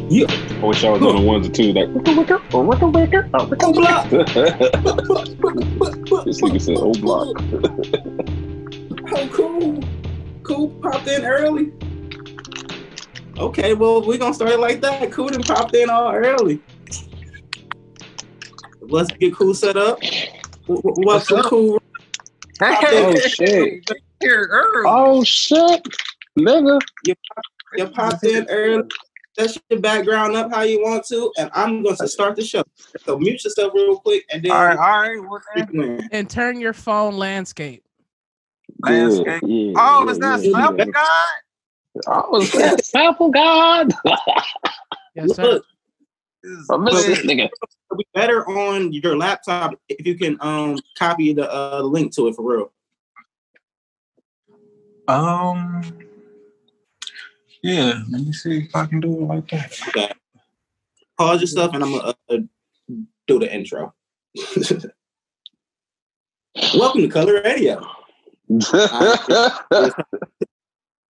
Yeah. I wish I was on the ones or two like Oh, block. This nigga said "oh block." Oh, cool. Cool popped in early. Okay, well, we're gonna start it like that. Cool done popped in all early. Let's get Cool set up. What's up, Cool? Oh shit! Here early. Oh shit, nigga! You popped in early. Set your background up how you want to, and I'm going to start the show. So mute yourself real quick, and then all right. And turn your phone landscape. Landscape. Yeah, Oh, is that Sample God? Oh, is that Sample God? Yes, sir. Look, I miss this nigga. it'll be better on your laptop if you can copy the link to it for real. Yeah, let me see if I can do it like that. Okay. Pause yourself, and I'm gonna do the intro. Welcome to Color Radio.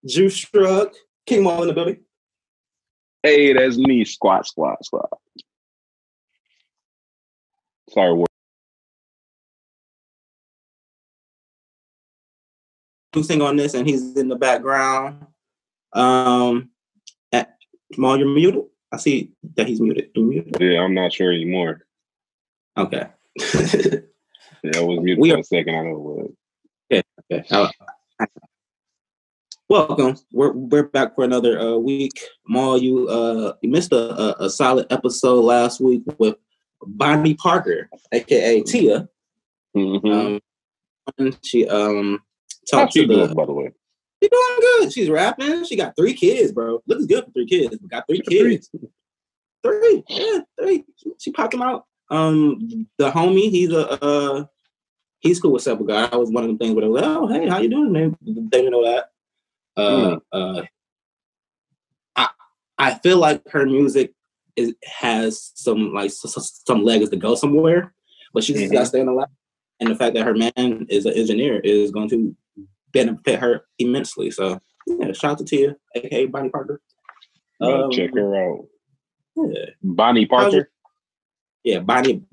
Juice Shrug, King Wall in the building. Hey, that's me. Squat. Sorry, Sing on this, and he's in the background. Jamal, you're muted. I see that he's muted. yeah, I'm not sure anymore. Okay. Yeah, I was muted for a second. I know what. Okay. Welcome. We're back for another week. Jamal, you missed a solid episode last week with Bonnie Parker, aka Tia. Mm-hmm. She How's she doing, by the way? She's doing good. She's rapping. She got 3 kids, bro. Looks good for 3 kids. Got 3 kids. 3. Yeah, 3. She popped them out. The homie, he's cool with Simple Guy. That was one of the things where they were like, oh, hey, how you doing? They didn't know that. I feel like her music has some legs to go somewhere, but she's just got to stay in the lab. And the fact that her man is an engineer is going to benefit her immensely. So yeah, shout out to Tia, aka Bonnie Parker. Check her out. Yeah. Bonnie Parker. Yeah, Bonnie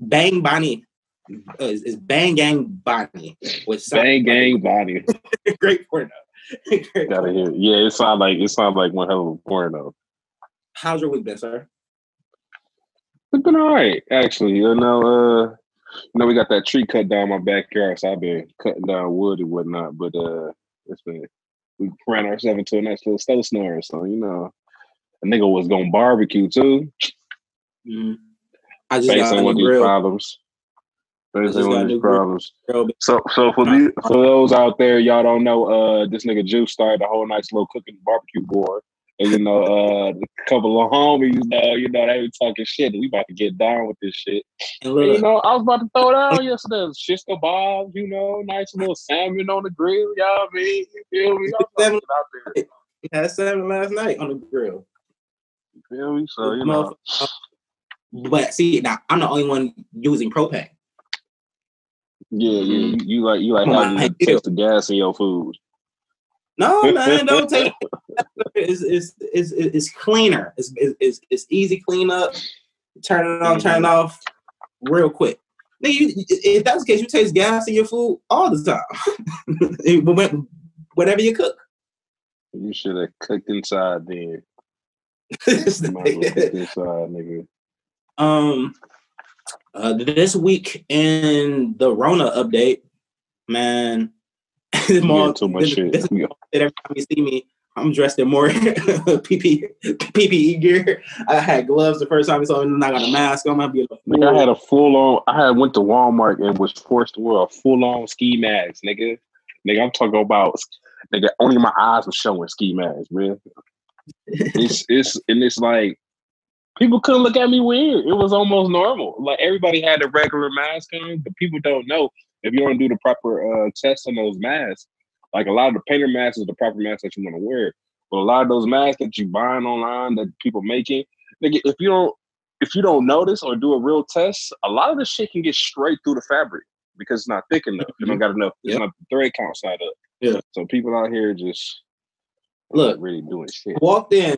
is Bang Gang Bonnie, which Bang Gang Bonnie. Great porno. Gotta hear. Yeah, it sounds like one hell of a porno. How's your week been, sir? It's been all right, actually. We got that tree cut down my backyard, so I've been cutting down wood and whatnot. But we ran ourselves into a nice little snowstorm, so a nigga was gonna barbecue too. Mm-hmm. I just Facing got with these problems. So for those out there, y'all don't know, this nigga Juice started a whole nice little cooking barbecue board. And a couple of homies, they were talking shit. We about to get down with this shit. And I was about to throw it out yesterday. Shish kebabs, nice little salmon on the grill. Y'all mean? You feel me? We had salmon last night on the grill. You feel me? So But see, now I'm the only one using propane. Yeah, you like having to taste the gas in your food. No, man, don't take it. It's cleaner. It's easy cleanup. Turn it on, turn it off, real quick. If that's the case, you taste gas in your food all the time. Whatever you cook. You should have cooked inside then. Inside, nigga. This week in the Rona update, man. Too much shit. Every time you see me, I'm dressed in more PPE gear. I had gloves the first time you saw me, and I got a mask on. I had a full on. I went to Walmart and was forced to wear a full on ski mask, nigga. I'm talking about, nigga. Only my eyes were showing ski mask, man. It's like people couldn't look at me weird. It was almost normal. Like everybody had a regular mask on, but people don't know if you don't do the proper test on those masks. Like a lot of the painter masks is the proper mask that you want to wear, but a lot of those masks that you buying online that people making, nigga, if you don't notice or do a real test, a lot of the shit can get straight through the fabric because it's not thick enough. It don't got enough. It's not the thread count's not up. Yeah. So people out here just look really doing shit. Walked in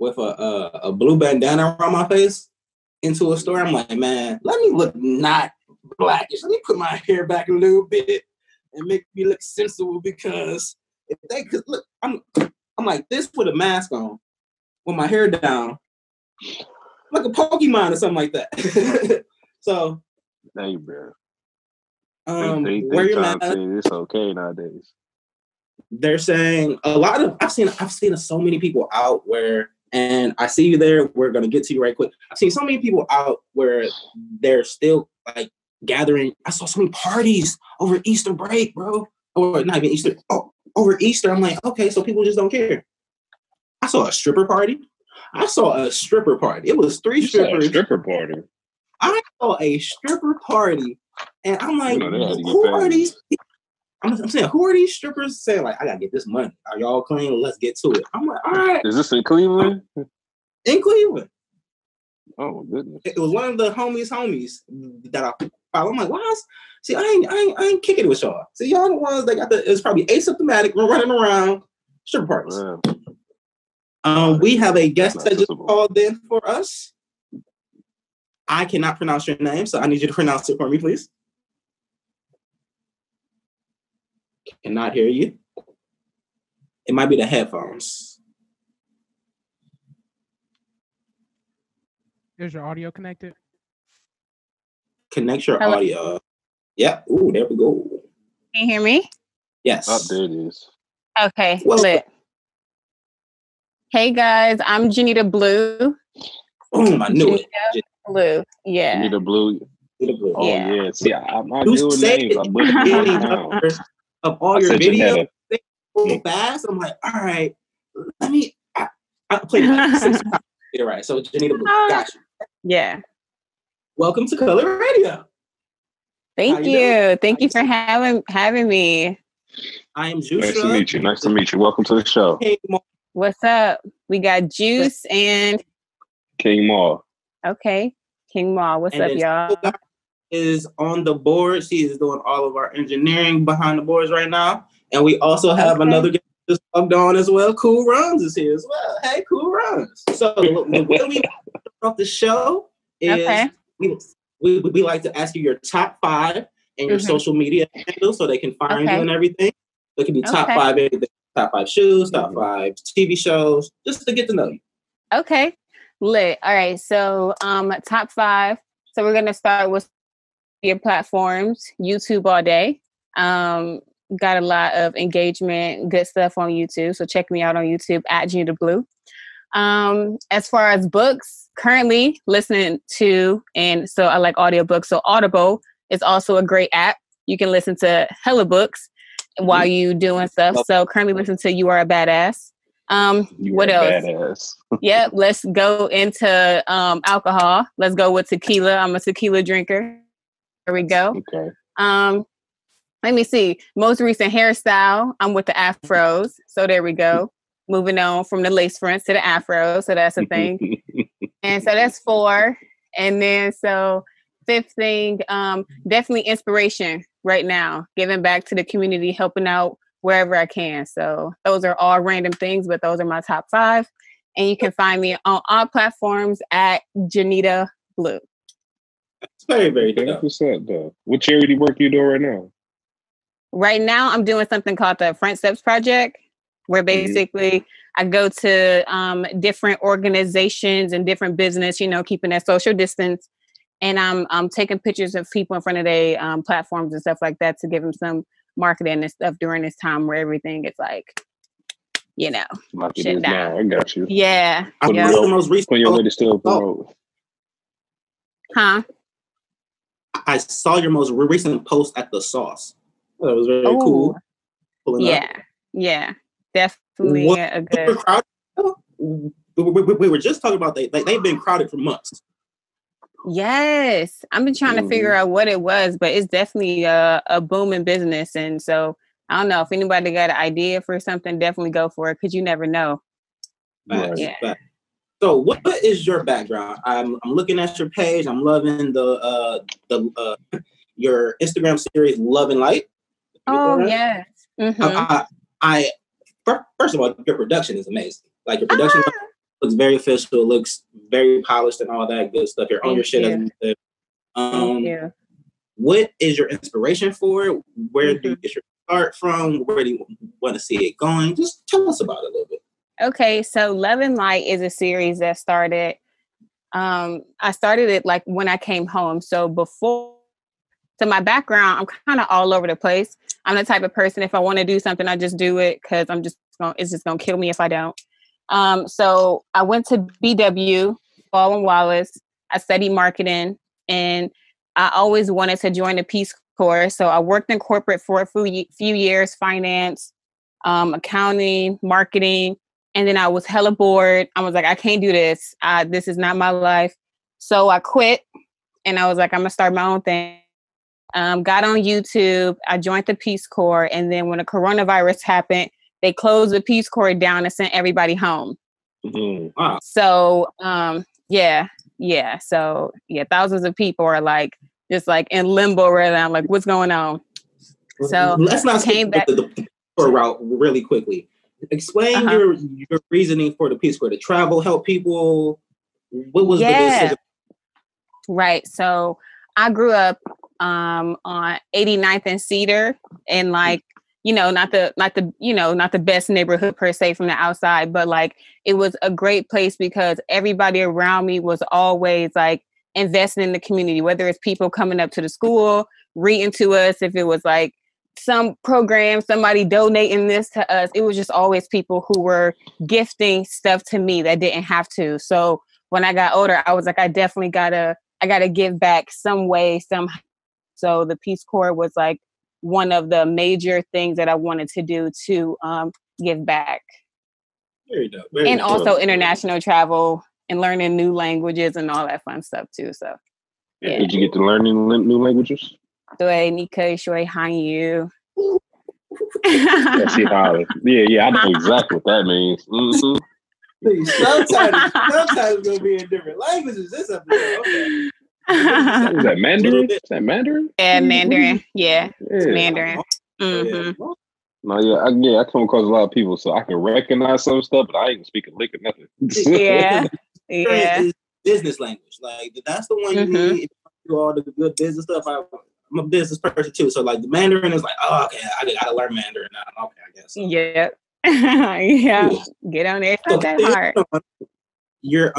with a blue bandana around my face into a store. I'm like, man, let me look not blackish. Let me put my hair back a little bit and make me look sensible, because if they could look, I'm like this with a mask on, with my hair down, like a Pokemon or something like that. So, hey, bro. Wear your mask. It's okay nowadays. They're saying a lot of I've seen so many people out where, and I see you there. We're gonna get to you right quick. I've seen so many people out where they're still like gathering. I saw so many parties over Easter break, bro. Or not even Easter. Oh, over Easter. I'm like, okay, so people just don't care. I saw a stripper party. It was 3 strippers. Stripper party. I saw a stripper party, and I'm like, who are these people? I'm saying, who are these strippers saying, like, I gotta get this money? Are y'all clean? Let's get to it. I'm like, all right. Is this in Cleveland? In Cleveland. Oh, goodness. It was one of the homies that I follow. I'm like, why? See, I ain't kicking it with y'all. See, y'all the ones that got it's probably asymptomatic, running around stripper parties. We have a guest that just called in for us. I cannot pronounce your name, so I need you to pronounce it for me, please. Cannot hear you. It might be the headphones. Is your audio connected? Connect your audio. Yep. Ooh, there we go. Can you hear me? Yes. Oh, there it is. Okay. Lit. Hey guys, I'm Jeanita Blue. Boom, I knew it. Blue. Yeah. Jeanita Blue. Oh yeah. See, I'm not doing names. I'm butchering of all your videos so fast. I'm like, all right, let me. I played it 6 times. You're right. So Jeanita Blue, got you. Yeah. Welcome to Color Radio. Thank you. Thank you for having me. I am Juice. Nice to meet you. Welcome to the show. What's up? We got Juice and King Maul. Okay. King Maul. What's up, y'all? Is on the board. She is doing all of our engineering behind the boards right now. And we also have another guest just logged on as well. Cool Runs is here as well. Hey, Cool Runs. So the way we start off the show is we like to ask you your top 5 and your social media handles so they can find you and everything. It can be top 5 anything, top 5 shoes, top 5 TV shows, just to get to know you. Okay. Lit. All right. So top 5. So we're gonna start with your platforms, YouTube all day. Got a lot of engagement, good stuff on YouTube. So check me out on YouTube at Jeanita Blue. As far as books, currently listening to, and so I like audiobooks. So Audible is also a great app. You can listen to hella books while you doing stuff. So currently listen to You Are a Badass. What else? Badass. Yep. Let's go into alcohol. Let's go with tequila. I'm a tequila drinker. There we go. Okay. Let me see. Most recent hairstyle. I'm with the afros. So there we go. Moving on from the lace fronts to the afros. So that's a thing. And so that's 4. And then so 5th thing, definitely inspiration right now. Giving back to the community, helping out wherever I can. So those are all random things, but those are my top 5. And you can find me on all platforms at Jeanita Blue. It's very, very good. What's up, though? What charity work you doing right now? Right now, I'm doing something called the Front Steps Project, where basically I go to different organizations and different business, keeping that social distance. And I'm taking pictures of people in front of their platforms and stuff like that to give them some marketing and stuff during this time where everything is like, like it shit is down. now. I got you. Yeah. The most recent when you're ready to still promote. Huh? I saw your most recent post at the Sauce. That was very cool. Yeah, definitely a good. We were just talking about they've been crowded for months. Yes, I've been trying to figure out what it was, but it's definitely a booming business, and so I don't know if anybody got an idea for something. Definitely go for it because you never know. Right. Yeah. So, what is your background? I'm looking at your page. I'm loving your Instagram series, Love and Light. Oh yes. I first of all, your production is amazing. Like your production, looks very official. It looks very polished and all that good stuff. You're on your shit. Thank you. What is your inspiration for it? Where do you get your start from? Where do you want to see it going? Just tell us about it a little bit. Okay, so Love and Light is a series that started. I started it like when I came home. So my background, I'm kind of all over the place. I'm the type of person, if I want to do something, I just do it because it's just gonna kill me if I don't. So I went to BW, Baldwin Wallace. I studied marketing, and I always wanted to join the Peace Corps. So I worked in corporate for a few years, finance, accounting, marketing. And then I was hella bored. I was like, I can't do this. This is not my life. So I quit, and I was like, I'm going to start my own thing. Got on YouTube. I joined the Peace Corps. And then when the coronavirus happened, they closed the Peace Corps down and sent everybody home. Mm-hmm. Wow. So, yeah. So, thousands of people are like, just like in limbo right now. Like, what's going on? So let's not came back the route really quickly. Explain your reasoning for the Peace Corps, to travel, help people. What was the decision? Right. So I grew up on 89th and Cedar, and like, not the best neighborhood per se from the outside, but like it was a great place because everybody around me was always like investing in the community, whether it's people coming up to the school, reading to us, if it was like some program, somebody donating this to us. It was just always people who were gifting stuff to me that didn't have to. So when I got older, I was like, I gotta give back some way, somehow. So the Peace Corps was like one of the major things that I wanted to do to give back. Very dope. And also international travel and learning new languages and all that fun stuff too. So yeah. Did you get to learn new languages? Nika Shui Hanyu. Yeah, I know exactly what that means. Mm-hmm. Sometimes gonna be in different languages. This episode, okay. Is that Mandarin? Is that Mandarin? Yeah, Mandarin. Yeah, it's Mandarin. Mm-hmm. No, I come across a lot of people, so I can recognize some stuff, but I ain't speaking lick or nothing. Yeah. It's business language. Like that's the one you need to do all the good business stuff. I'm a business person too, so like the Mandarin is like, oh, okay, I gotta learn Mandarin now. Okay, I guess. So. Yeah. Yeah. Get on there. It's not that hard. Your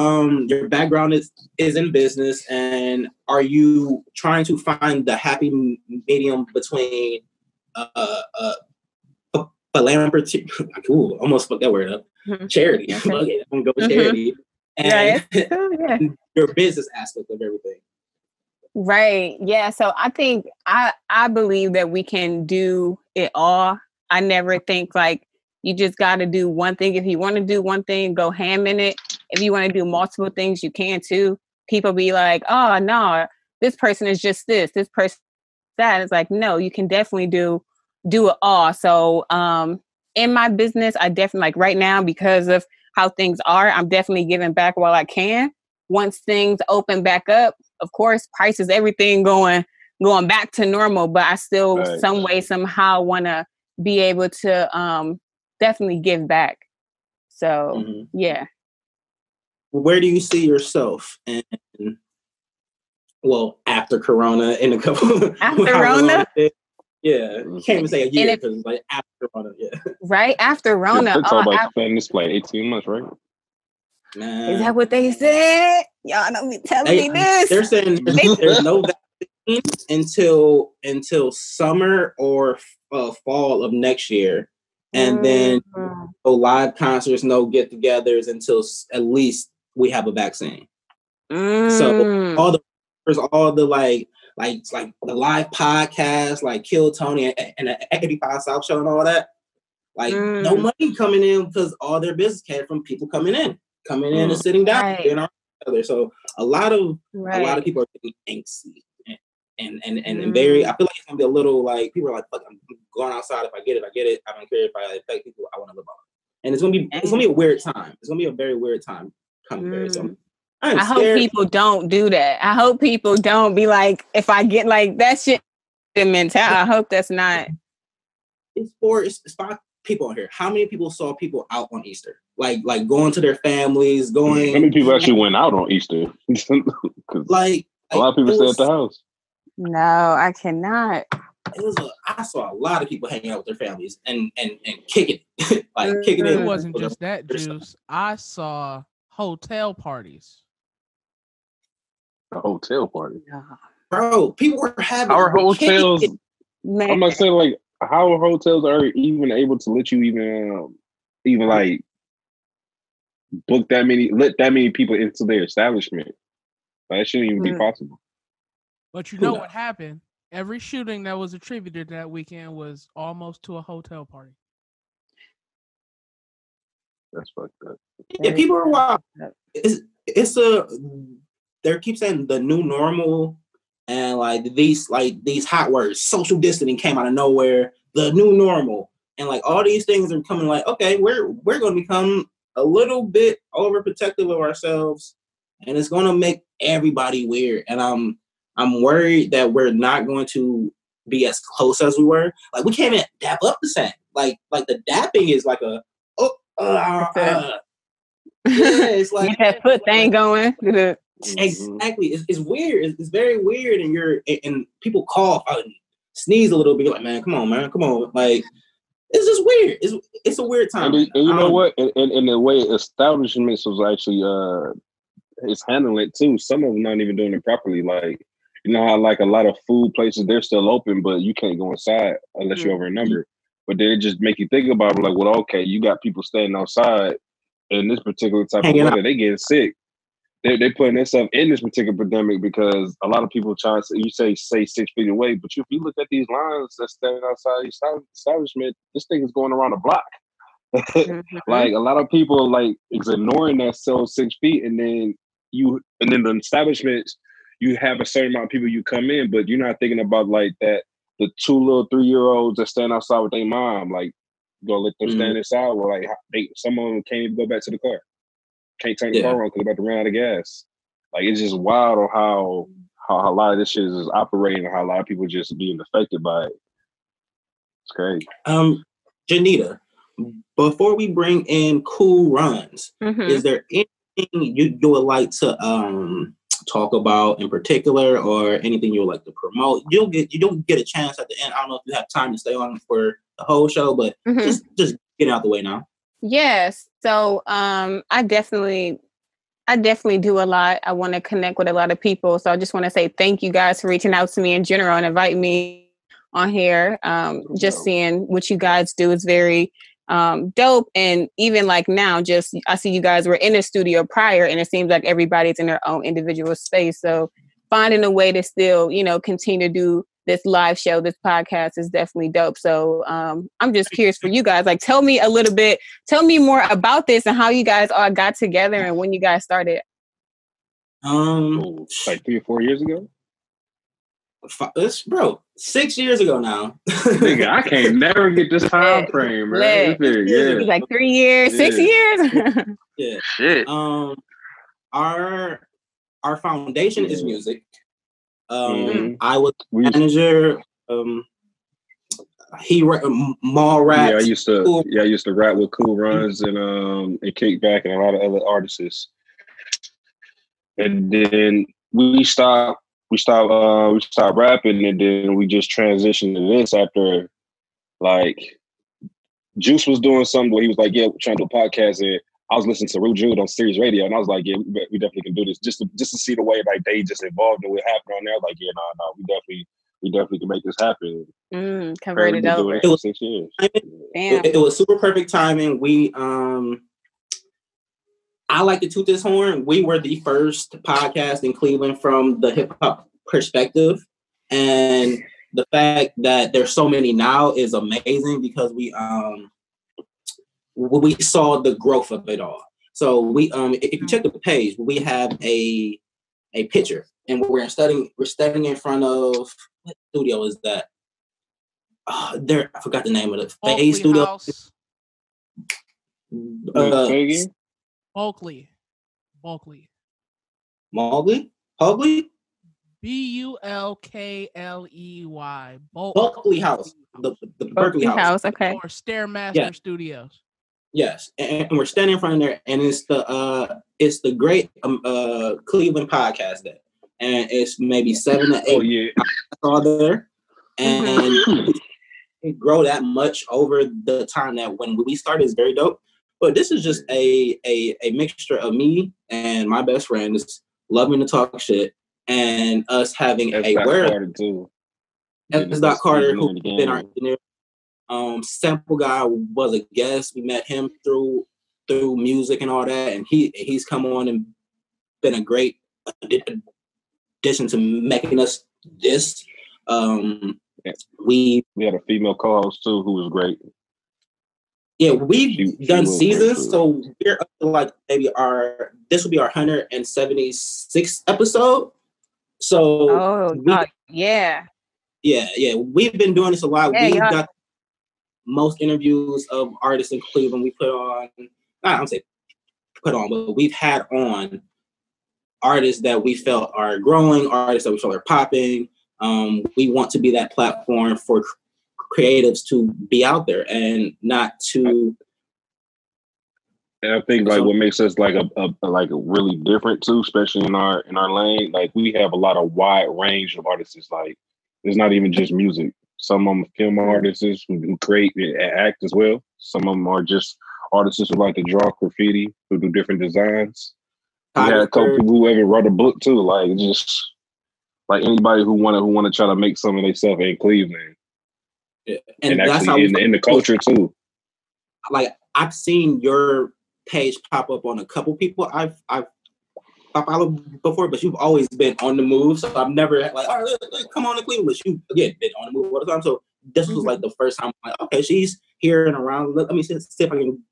background is in business, and are you trying to find the happy medium between philanthropy? Ooh, almost fucked that word up. Charity. Okay, I'm gonna go with charity, and your business aspect of everything. Right. Yeah. So I think I believe that we can do it all. I never think like you just got to do one thing. If you want to do one thing, go ham in it. If you want to do multiple things, you can too. People be like, oh, no, this person is just this person that. It's like, no, you can definitely do it all. So in my business, I definitely like right now, because of how things are, I'm definitely giving back while I can. Once things open back up, of course, prices, everything going back to normal, but I still some way, somehow want to be able to definitely give back. So, yeah. Where do you see yourself after Corona in a couple after Corona? Yeah, can't even say a year because it's like after Corona, Right after Corona. They're talking about expanding this like 18 months, right? Man. Is that what they said? Y'all don't be telling me this. They're saying there's no vaccine until summer or fall of next year, and then no live concerts, no get-togethers until at least we have a vaccine. So all the like the live podcast, like Kill Tony and the 85 South Show and all that, like no money coming in because all their business came from people coming in and sitting down, together. So a lot of people are getting angsty and very. I feel like it's gonna be a little like people are like, fuck, I'm going outside. If I get it, I get it. I don't care if I affect people. I want to live on. And it's gonna be a weird time. It's gonna be a very weird time coming very soon. I hope people don't do that. I hope people don't be like, if I get like that shit mentality. I hope that's not. It's people on here, how many people saw people out on Easter? Like going to their families, going. How many people actually went out on Easter? like a lot of people stay at the house. No, I cannot. I saw a lot of people hanging out with their families and kicking it. Kicking it. It wasn't just that, Juice. I saw hotel parties. A hotel party. Bro, people were having our hotels. Man. I'm gonna say, like, how hotels are even able to let you even like let that many people into their establishment. Like, that shouldn't even be possible. But you know what happened? Every shooting that was attributed that weekend was almost to a hotel party. That's fucked up. Yeah, people are wild. They keep saying the new normal, and like these hot words, social distancing came out of nowhere. The new normal, and like all these things are coming. Like, okay, we're going to become a little bit overprotective of ourselves, and it's going to make everybody weird. And I'm worried that we're not going to be as close as we were. Like, we can't even dap up the same. Like the dapping is like it's like get that foot thing going. Exactly. It's weird. It's very weird, and people cough out and sneeze a little bit. Like, man, come on, man, come on. Like, it's just weird. It's a weird time. And you know what? And the way establishments was actually is handling it too. Some of them not even doing it properly. Like, you know how like a lot of food places, they're still open, but you can't go inside unless you're over a number. But they just make you think about it, like, well, okay, you got people standing outside in this particular type of weather, they getting sick. They putting themselves in this particular pandemic because a lot of people try to say, you say 6 feet away, but if you look at these lines that's standing outside the establishment, this thing is going around a block. Like, a lot of people like is ignoring that 6 feet, and then the establishments, you have a certain amount of people you come in, but you're not thinking about like that the 2 little 3-year-olds that stand outside with their mom, like, gonna let them stand inside, or like some of them can't even go back to the car. Can't turn the car on because they're about to run out of gas. Like, it's just wild on how a lot of this shit is operating, and how a lot of people just being affected by it. It's crazy. Jeanita, before we bring in Cool Runs, is there anything you would like to talk about in particular, or anything you would like to promote? You don't get a chance at the end. I don't know if you have time to stay on for the whole show, but just get out the way now. Yes. So I definitely do a lot. I want to connect with a lot of people. So I just want to say thank you guys for reaching out to me in general and inviting me on here. Just seeing what you guys do is very dope. And even like now, I see you guys were in the studio prior, and it seems like everybody's in their own individual space. So finding a way to still, continue to do this live show, this podcast is definitely dope. So I'm just curious for you guys, like, tell me more about this and how you guys all got together and when you guys started. Like 3 or 4 years ago? Bro, 6 years ago now. Nigga, I can't never get this time frame, man. It's like 3 years, 6 years. Yeah. Shit. Our foundation is music. I was manager. He mall rap. Yeah, I used to rap with Cool Runs and Kickback and a lot of other artists. And then we stopped rapping, and then we just transitioned to this after, like, Juice was doing something where he was like, yeah, we're trying to do a podcast, and I was listening to Rude Jude on Sirius Radio, and I was like, yeah, we definitely can do this. Just to see the way like they just evolved and what happened on there. I was like, yeah, no, we definitely can make this happen. Covered it over. It was 6 years. It was super perfect timing. We I like to toot this horn. We were the first podcast in Cleveland from the hip hop perspective, and the fact that there's so many now is amazing because we saw the growth of it all. So we if you check the page, we have a picture, and we're studying in front of, what studio is that? I forgot the name of it. Phase Studio. House. Bulkley. Mowgli? Bulkley. Bulkley House. the Berkeley House. Okay. Or Stairmaster Studios. Yes, and we're standing in front of there, and it's the Great Cleveland Podcast Day, and it's maybe 7 to 8. Oh yeah, all there, and it grow that much over the time that when we started is very dope. But this is just a mixture of me and my best friend just loving to talk shit, and us having a where. That's Doc Carter, who's been our engineer. Sample Guy was a guest. We met him through music and all that, and he's come on and been a great addition to making us this. We had a female co-host too who was great. Yeah, we've done seasons, so we're up to like maybe this will be our 176th episode. So yeah, we've been doing this a lot. We've got most interviews of artists in Cleveland. We put on, I don't say put on, but we've had on artists that we felt are growing, artists that we felt are popping. We want to be that platform for creatives to be out there and not to. And I think like what makes us like a really different too, especially in our lane. Like we have a lot of wide range of artists. It's like it's not even just music. Some of them are film artists who create and act as well. Some of them are just artists who like to draw graffiti, who do different designs. We had a couple people who even wrote a book too. Like just like anybody who wanna try to make something of themselves in Cleveland. Yeah. And actually in the culture too. Like I've seen your page pop up on a couple people I've followed before, but you've always been on the move. So I've never like, all right, come on to Cleveland. You again been on the move all the time. So this was like the first time I'm like, okay, she's here and around. Let me see if I can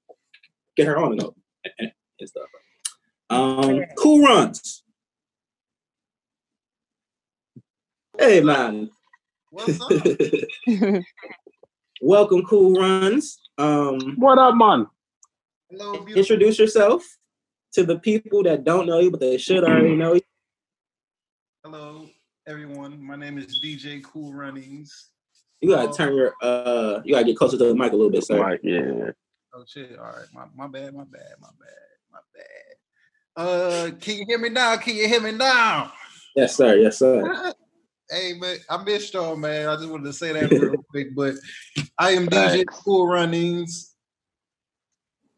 get her on and stuff. Cool Runs. Hey man. What's up? Welcome, Cool Runs. What up, man? Hello, introduce yourself to the people that don't know you, but they should already know you. Hello, everyone. My name is DJ Cool Runnings. You gotta turn your you gotta get closer to the mic a little bit, sir. Mic, yeah. Oh shit! All right, my bad. Can you hear me now? Yes, sir. Yes, sir. Hey man, I missed y'all, man. I just wanted to say that real quick, but I am DJ Cool Runnings,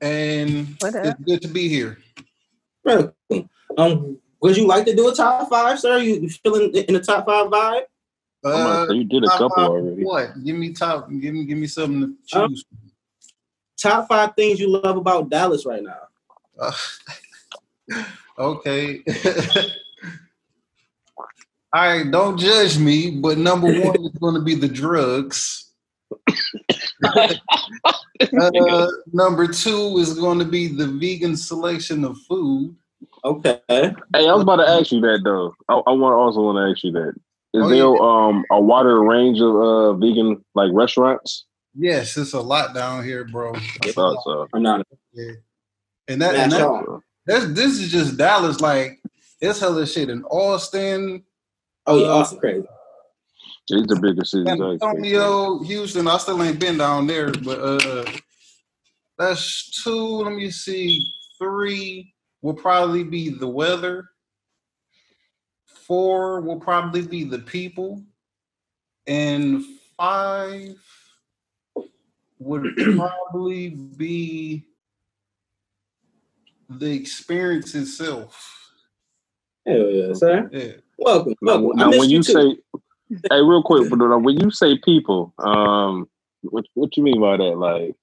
and it's good to be here. Would you like to do a top 5, sir? You feeling in the top 5 vibe? You did a couple already. What? Give me something to choose. Top 5 things you love about Dallas right now. Okay. All right, don't judge me, but number 1 is going to be the drugs. Number 2 is going to be the vegan selection of food. Okay. Hey, I was about to ask you that though. I also want to ask you that. Is there a wider range of vegan like restaurants? Yes, it's a lot down here, bro. I thought so. I'm not. Yeah. And this is just Dallas. Like there's hella shit in Austin. Oh yeah, Austin crazy. These are bigger cities. San Antonio, Houston. I still ain't been down there, but that's 2. Let me see. 3 will probably be the weather. 4 will probably be the people, and 5 would probably be the experience itself. Hell yeah, sir. Yeah. Welcome. Now when you say, hey, real quick, but when you say people, what you mean by that? Like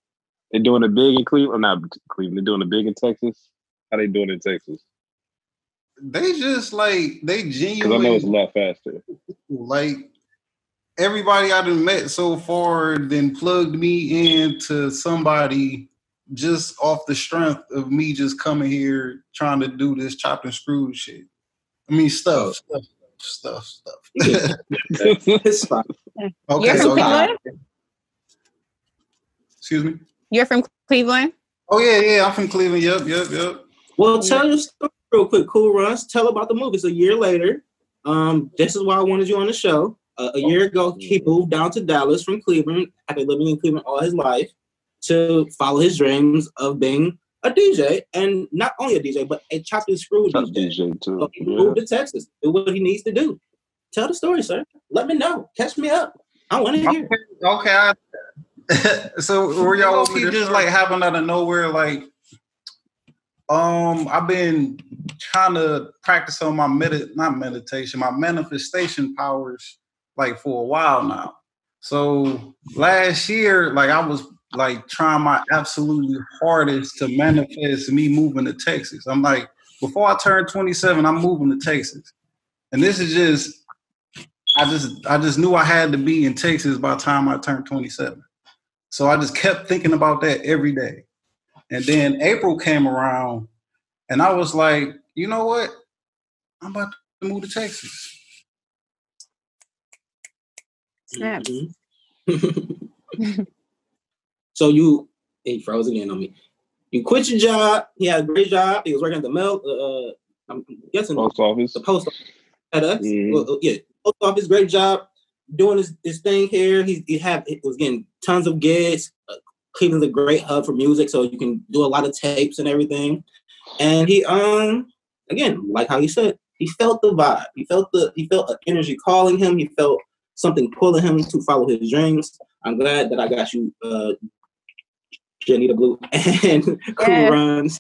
they're doing it big in Cleveland, or not Cleveland? They're doing it big in Texas. How they doing in Texas? They just like they genuinely. Because I know it's a lot faster. Like everybody I done met so far, then plugged me into somebody just off the strength of me just coming here trying to do this chop and screw shit. I mean stuff. It's fine. Okay, You're from Cleveland? Excuse me? You're from Cleveland? Oh yeah, I'm from Cleveland. Yep. Well, tell your story real quick, Cool Runs. Tell about the movie. It's a year later. This is why I wanted you on the show. A year ago, he moved down to Dallas from Cleveland after living in Cleveland all his life to follow his dreams of being a DJ, and not only a DJ, but a chopped and screwed DJ too. So he moved to Texas, do what he needs to do. Tell the story, sir. Let me know. Catch me up. I want to hear. Okay. So were y'all just like happen out of nowhere? Like, I've been trying to practice on my my manifestation powers like for a while now. So last year, like I was like trying my absolutely hardest to manifest me moving to Texas. I'm like, before I turn 27, I'm moving to Texas. And this is just, I just knew I had to be in Texas by the time I turned 27. So I just kept thinking about that every day. And then April came around and I was like, you know what? I'm about to move to Texas. Snap. So he froze again on me. You quit your job. He had a great job. He was working at the mail. I'm guessing post office. The post office. Post office. Great job doing his thing here. He was getting tons of gigs. Cleveland's a great hub for music, so you can do a lot of tapes and everything. And he again, like how he said, he felt the vibe. He felt an energy calling him. He felt something pulling him to follow his dreams. I'm glad that I got you, Jeanita Blue and Cool Runs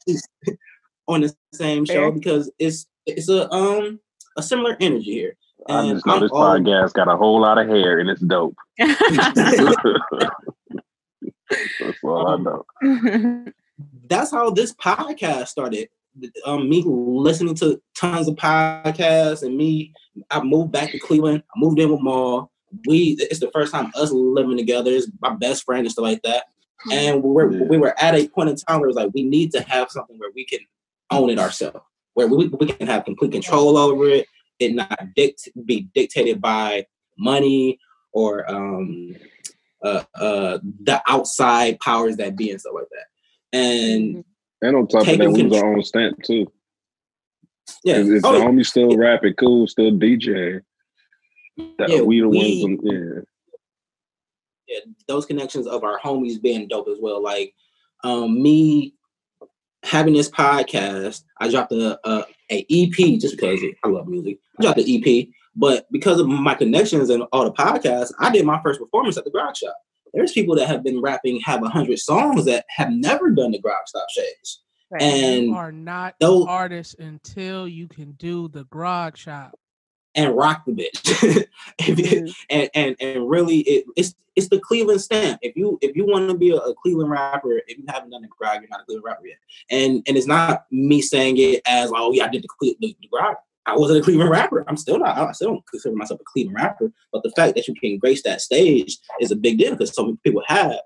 on the same show because it's a similar energy here. And I just know this podcast got a whole lot of hair and it's dope. That's all I know. That's how this podcast started. Me listening to tons of podcasts, and I moved back to Cleveland. I moved in with Maul. It's the first time us living together. It's my best friend and stuff like that. And we were at a point in time where it was like, we need to have something where we can own it ourselves, where we can have complete control over it, it not be dictated by money or the outside powers that be and stuff like that. And on top of that, we was our own stamp too. Yeah, it's the homie still rapping, cool, still DJ. Those connections of our homies being dope as well. Like me having this podcast, I dropped a EP just because I love music. I dropped the EP, but because of my connections and all the podcasts, I did my first performance at the Grog Shop. There's people that have been rapping, have 100 songs that have never done the Grog Shop shades. Right. And you are not an artist until you can do the Grog Shop and rock the bitch. and really, it's the Cleveland stamp. If you want to be a Cleveland rapper, if you haven't done the Grog, you're not a Cleveland rapper yet. And it's not me saying it as, oh yeah, I did the Grog. I wasn't a Cleveland rapper. I still don't consider myself a Cleveland rapper. But the fact that you can grace that stage is a big deal because so many people have.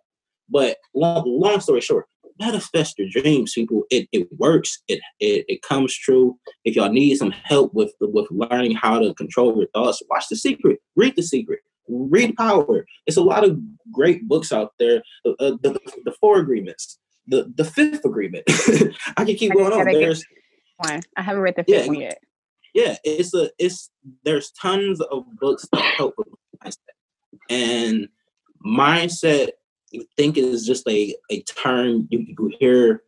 But long story short, manifest your dreams, people. It works. It comes true. If y'all need some help with learning how to control your thoughts, watch The Secret. Read The Secret. Read Power. It's a lot of great books out there. The 4 Agreements. The 5th Agreement. I can keep going on. There's one. I haven't read the 5th one yet. Yeah, there's tons of books that help with mindset. And mindset, you think is just a term you hear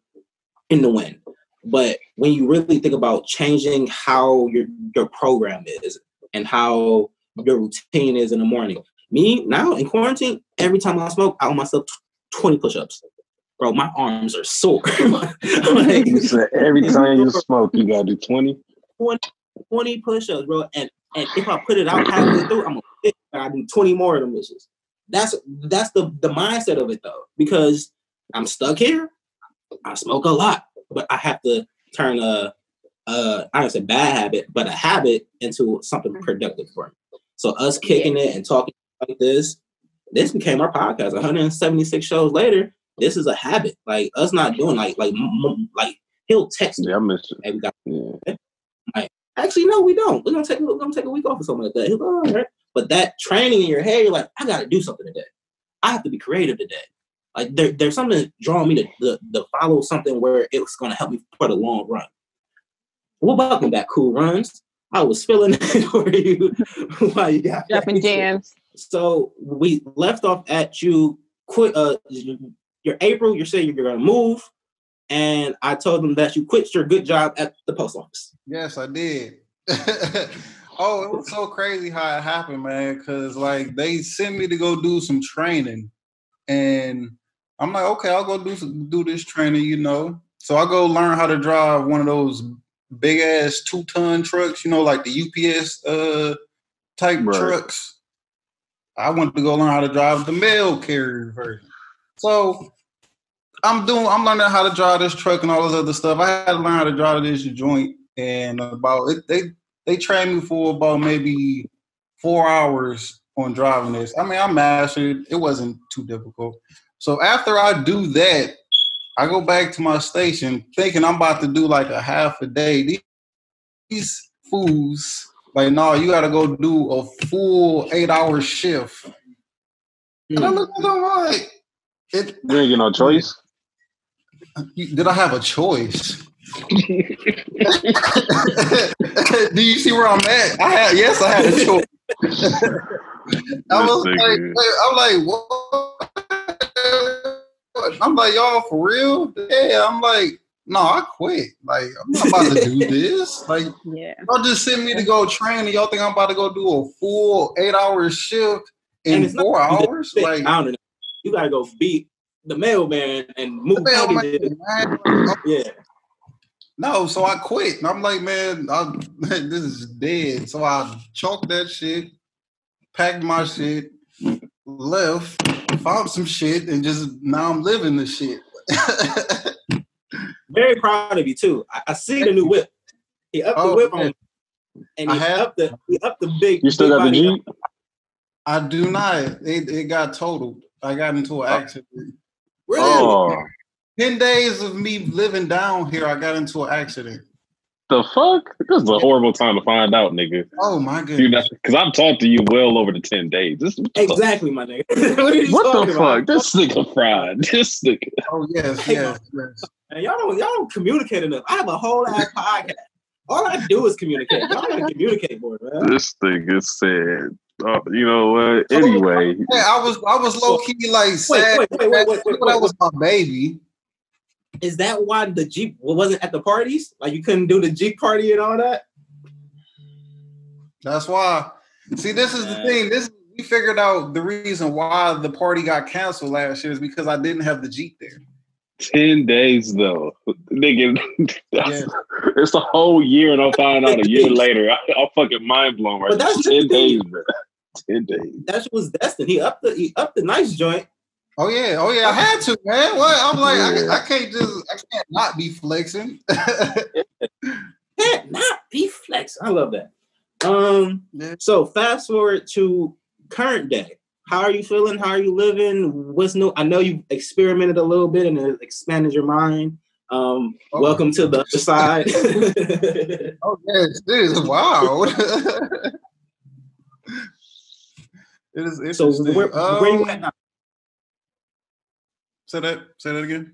in the wind. But when you really think about changing how your program is and how your routine is in the morning. Me, now in quarantine, every time I smoke, I owe myself 20 push-ups. Bro, my arms are sore. Like, you said every time you smoke, you gotta do 20? 20 push-ups, bro. And if I put it out halfway through, I'm gonna fit. I do 20 more of them wishes. That's the mindset of it though, because I'm stuck here. I smoke a lot, but I have to turn I don't say bad habit, but a habit into something productive for me. So us kicking it and talking like this became our podcast. 176 shows later, this is a habit. Like us not doing like he'll text me. Yeah, I miss it. Hey, we got like, actually, no, we don't. We're gonna take a week off or something like that. He'll go, all right. But that training in your head, you're like, I gotta do something today. I have to be creative today. Like there's something drawing me to follow something where it's gonna help me for the long run. Well, welcome back, Cool Runs. I was feeling it for you while you got Dropping jams. So we left off at you quit. Your April. You said you're gonna move, and I told them that you quit your good job at the post office. Yes, I did. Oh, it was so crazy how it happened, man. Because like they sent me to go do some training, and I'm like, okay, I'll go do this training, you know. So I go learn how to drive one of those big ass 2-ton trucks, you know, like the UPS type trucks. I wanted to go learn how to drive the mail carrier version. So I'm learning how to drive this truck and all this other stuff. I had to learn how to drive this joint, and they trained me for about maybe 4 hours on driving this. I mean, I mastered it. It wasn't too difficult. So after I do that, I go back to my station thinking I'm about to do like a half a day. These fools, like, no, you got to go do a full 8-hour shift. And I look at them like, you ain't get no choice. Did I have a choice? Do you see where I'm at? Yes, I had a choice. I'm like, what? I'm like, y'all for real? Yeah, I'm like, no, I quit. Like, I'm not about to do this. Like, y'all just send me to go train, and y'all think I'm about to go do a full 8-hour shift in 4 hours? Like, you gotta go beat the mailman and move packages. Yeah. No, so I quit. And I'm like, man, this is dead. So I chalked that shit, packed my shit, left, found some shit, and just now I'm living the shit. Very proud of you too. I see the new whip. He upped the whip on, and he upped the big. You still got the Jeep? I do not. It got totaled. I got into an accident. Really? Oh. 10 days of me living down here, I got into an accident. The fuck? This is a horrible time to find out, nigga. Oh my goodness. Because I've talked to you well over the 10 days. Exactly, my nigga. What the fuck? This nigga fried. This nigga. Oh yes. And y'all don't communicate enough. I have a whole ass podcast. All I do is communicate. Y'all gotta communicate more, man. This nigga said, you know what? Anyway. Yeah, I was low key like sad. Wait. That was my baby. Is that why the Jeep wasn't at the parties? Like you couldn't do the Jeep party and all that? That's why. See, this is the thing. We figured out the reason why the party got canceled last year is because I didn't have the Jeep there. 10 days though. Nigga, it's a whole year and I'll find out a year later. I'm fucking mind blown right now. 10 days, bro. 10 days. That was destined. He upped the nice joint. Oh yeah, I had to, man. What? I'm like, I can't not be flexing. Can't not be flexing. I love that. So fast forward to current day. How are you feeling? How are you living? What's new? I know you've experimented a little bit and it expanded your mind. Welcome to the other side. Oh yes, this is wild. It is interesting. So where you at now? Say that again.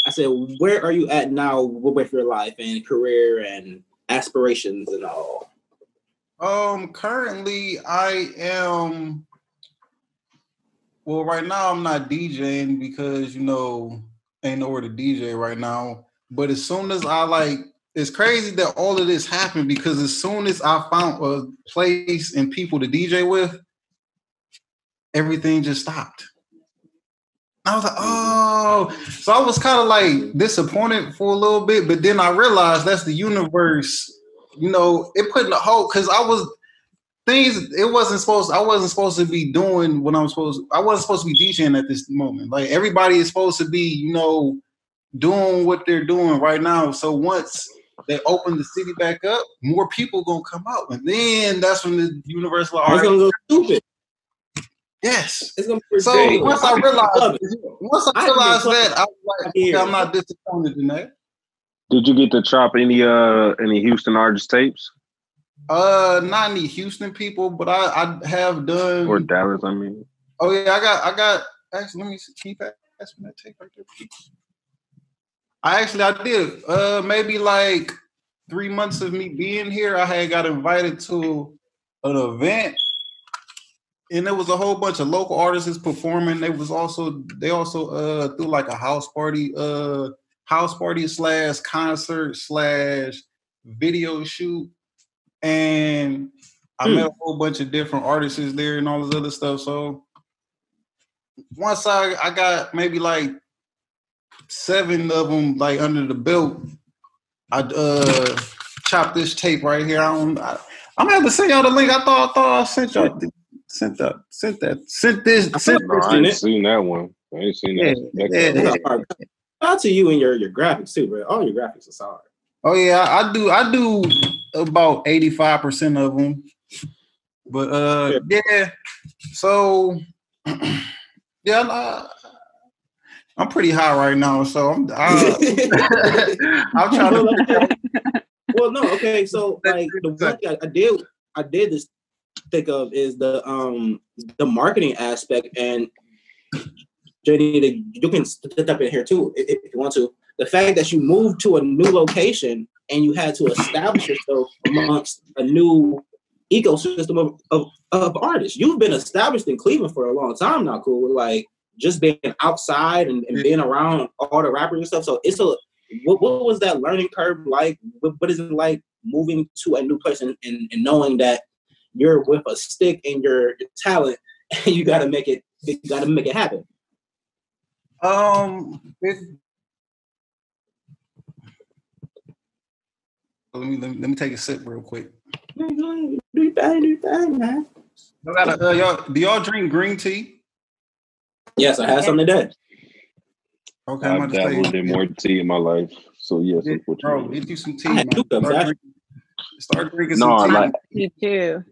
I said, where are you at now with your life and career and aspirations and all? Currently I am. Well, right now I'm not DJing because, ain't nowhere to DJ right now. But as soon as it's crazy that all of this happened because as soon as I found a place and people to DJ with, everything just stopped. I was like, oh. So I was kind of like disappointed for a little bit, but then I realized that's the universe, it put in a hole because I wasn't supposed to be doing what I wasn't supposed to be DJing at this moment. Like everybody is supposed to be, doing what they're doing right now. So once they open the city back up, more people gonna come out. And then that's when the universe like, it's gonna go stupid. Yes. It's gonna be so once I realized that, I was like, okay, I'm not disappointed in that. Did you get to chop any Houston artist tapes? Not any Houston people, but I have done. Or Dallas, I mean. Oh yeah, I got. Actually, let me see. Keep asking that tape right there. I did. Maybe like 3 months of me being here, I had got invited to an event, and there was a whole bunch of local artists performing. They also threw like a house party / concert / video shoot, and I met a whole bunch of different artists there and all this other stuff. So once I got maybe like 7 of them like under the belt, I chopped this tape right here. I'm gonna have to send y'all the link. I thought I sent y'all sent this. I ain't seen that one. I ain't seen that. Shout out to you and your graphics too, bro. All your graphics are solid. Oh yeah, I do about 85% of them. But yeah. So yeah, I'm pretty high right now, so I'm trying to. Well, no, okay. So like the one thing I did this think of is the marketing aspect, and Jeanita, you can step in here too if you want to. The fact that you moved to a new location and you had to establish yourself amongst a new ecosystem of artists. You've been established in Cleveland for a long time now, cool. Like just being outside and being around all the rappers and stuff. So it's what was that learning curve like? What is it like moving to a new place and knowing that you're with a stick and your talent and you gotta make it happen? Let me take a sip real quick. Do that, man. Do y'all drink green tea? Yes, I had some today. Okay, I've dabbled in more tea in my life, so yes, bro, get you some tea, man. Start drinking some tea. Like, me too.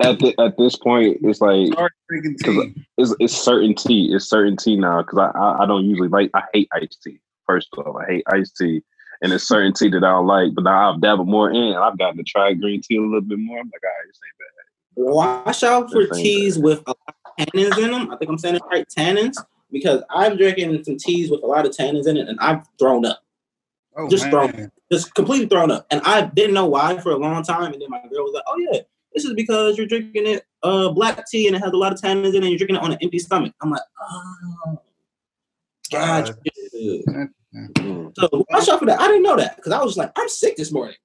At this point, it's like start drinking tea. It's certain tea. It's certain tea now because I don't usually like. I hate iced tea. First off, I hate iced tea, and it's certain tea that I don't like. But now I've dabbled more in, and I've gotten to try green tea a little bit more. I'm like, all right, this ain't bad. Watch out for teas with a lot of tannins in them. I think I'm saying it right, tannins, because I'm drinking some teas with a lot of tannins in it, and I've thrown up. Just completely thrown up. And I didn't know why for a long time. And then my girl was like, "Oh yeah, this is because you're drinking it black tea and it has a lot of tannins in it, and you're drinking it on an empty stomach." I'm like, "Oh, gotcha." So watch out for that. I didn't know that because I was just like, "I'm sick this morning."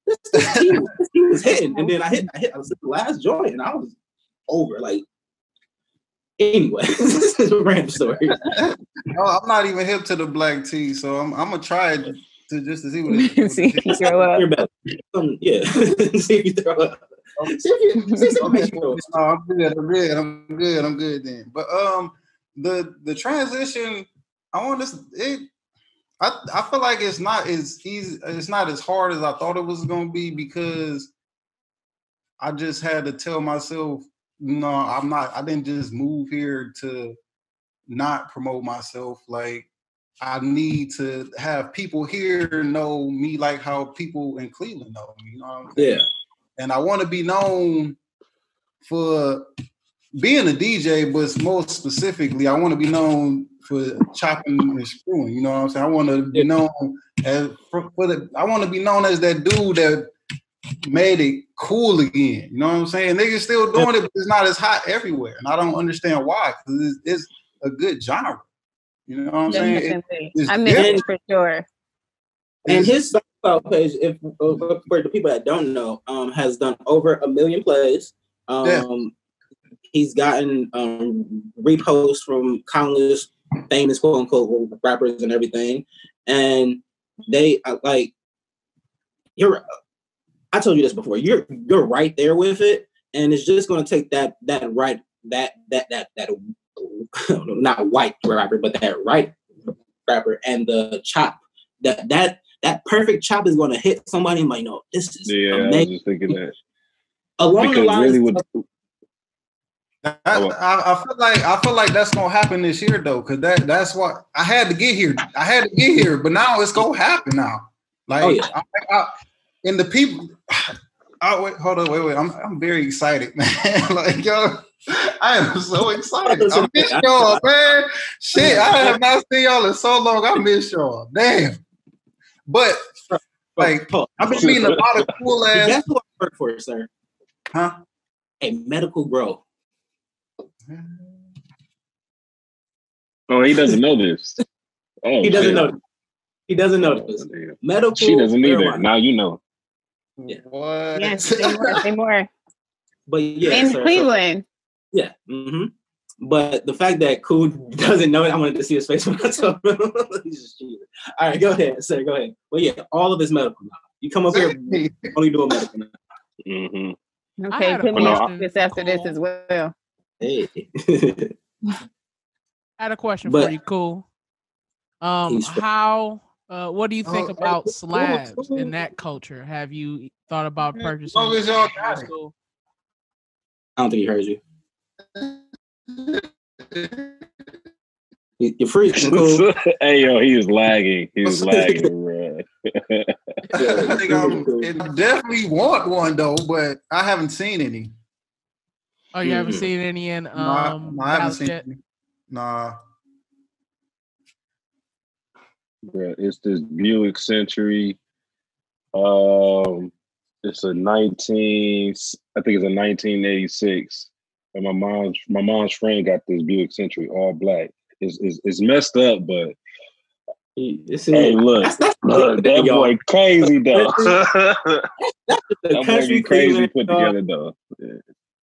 This tea was hitting, and then I was at the last joint, and I was over. Like, anyway, this is a random story. I'm not even hip to the black tea, so I'm gonna try it to see what it is. See if you throw up. Yeah, see if you throw up. I'm good then. But the transition, I feel like it's not as easy. It's not as hard as I thought it was going to be because I just had to tell myself, no, I'm not. I didn't just move here to not promote myself. Like I need to have people here know me like how people in Cleveland know me. You know what I'm saying? Yeah. And I want to be known for being a DJ, but most specifically, I want to be known for chopping and screwing. You know what I'm saying? I want to be known as I want to be known as that dude that made it cool again. You know what I'm saying? Niggas still doing it, but it's not as hot everywhere, and I don't understand why. Because it's a good genre. You know what I'm saying? I miss it for sure. And his SoundCloud page, for the people that don't know, has done over 1 million plays. He's gotten reposts from countless famous quote unquote rappers and everything, and they like you're. I told you this before. You're right there with it, and it's just going to take that not white rapper, but that right rapper and the chop that perfect chop is going to hit somebody and like, no, this is amazing. I was just thinking that. Along the lines really I feel like that's gonna happen this year though, because that's what I had to get here. But now it's gonna happen now. Like, and the people. Wait. I'm very excited, man. Like, yo, I am so excited. I miss y'all, man. Shit, I have not seen y'all in so long. I miss y'all. Damn. But Like, I've been meeting a lot of cool ass. Guess who I work for, sir? Huh? A medical grow. Oh, he doesn't know this. Oh, He doesn't shit. know. He doesn't know this. Medical. She doesn't either. marijuana. Now you know. Yeah. What? Yes, say more. But yeah, In sir, Cleveland. yeah. Mm-hmm. But the fact that Cool doesn't know it, I wanted to see his face when I told him. He's just cheating. All right, go ahead, sir. Go ahead. Well, yeah, all of it's medical now. You come up here, only doing medical now. Mm-hmm. Okay, put me on this after this as well. Hey. I had a question But- for you, Cool. What do you think about slabs in that culture? Have you thought about purchasing? long as y'all got it. Cool. I don't think he heard you. You're freezing, Cool. Hey, yo, he was lagging. He was lagging, bro. I think I definitely want one though, but I haven't seen any. Oh, you haven't seen any in I haven't seen yet? any. Nah. Bro, it's this Buick Century. It's a 1986. And my mom's friend got this Buick Century, all black. It's messed up, but hey, look, that boy crazy though. That boy be crazy put together though. Yeah.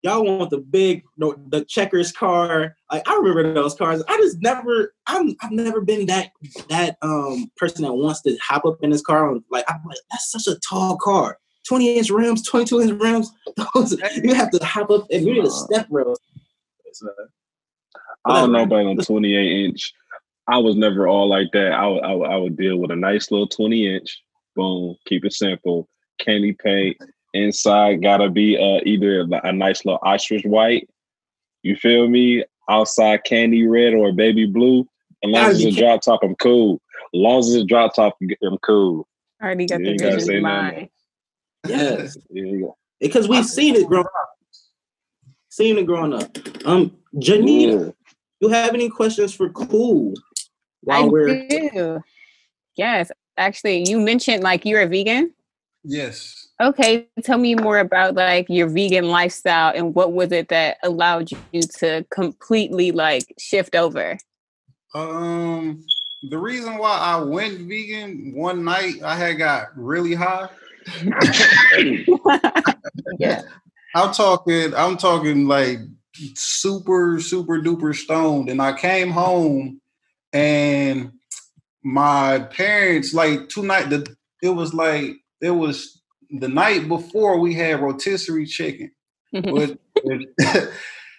Y'all want the big, the checkers car. Like I remember those cars. I've never been that person that wants to hop up in this car. I'm like that's such a tall car. 20-inch rims, 22-inch rims. You have to hop up and you need a step rail. I don't know about a 28-inch. I was never all like that. I would deal with a nice little 20-inch. Boom, keep it simple. Candy paint. Inside gotta be either a nice little ostrich white. You feel me? Outside candy red or baby blue. As long as it's a drop top, I'm cool. As long as it's a drop top, I'm cool. I already got the vision in mind. Yes. Because we've seen it growing up. Jeanita, you have any questions for Cool? I do. Yes. Actually, you mentioned like you're a vegan. Yes. Okay, tell me more about like your vegan lifestyle and what was it that allowed you to completely like shift over? The reason why I went vegan, one night I had got really high. Yeah. I'm talking like super duper stoned, and I came home and my parents like it was the night before we had rotisserie chicken. But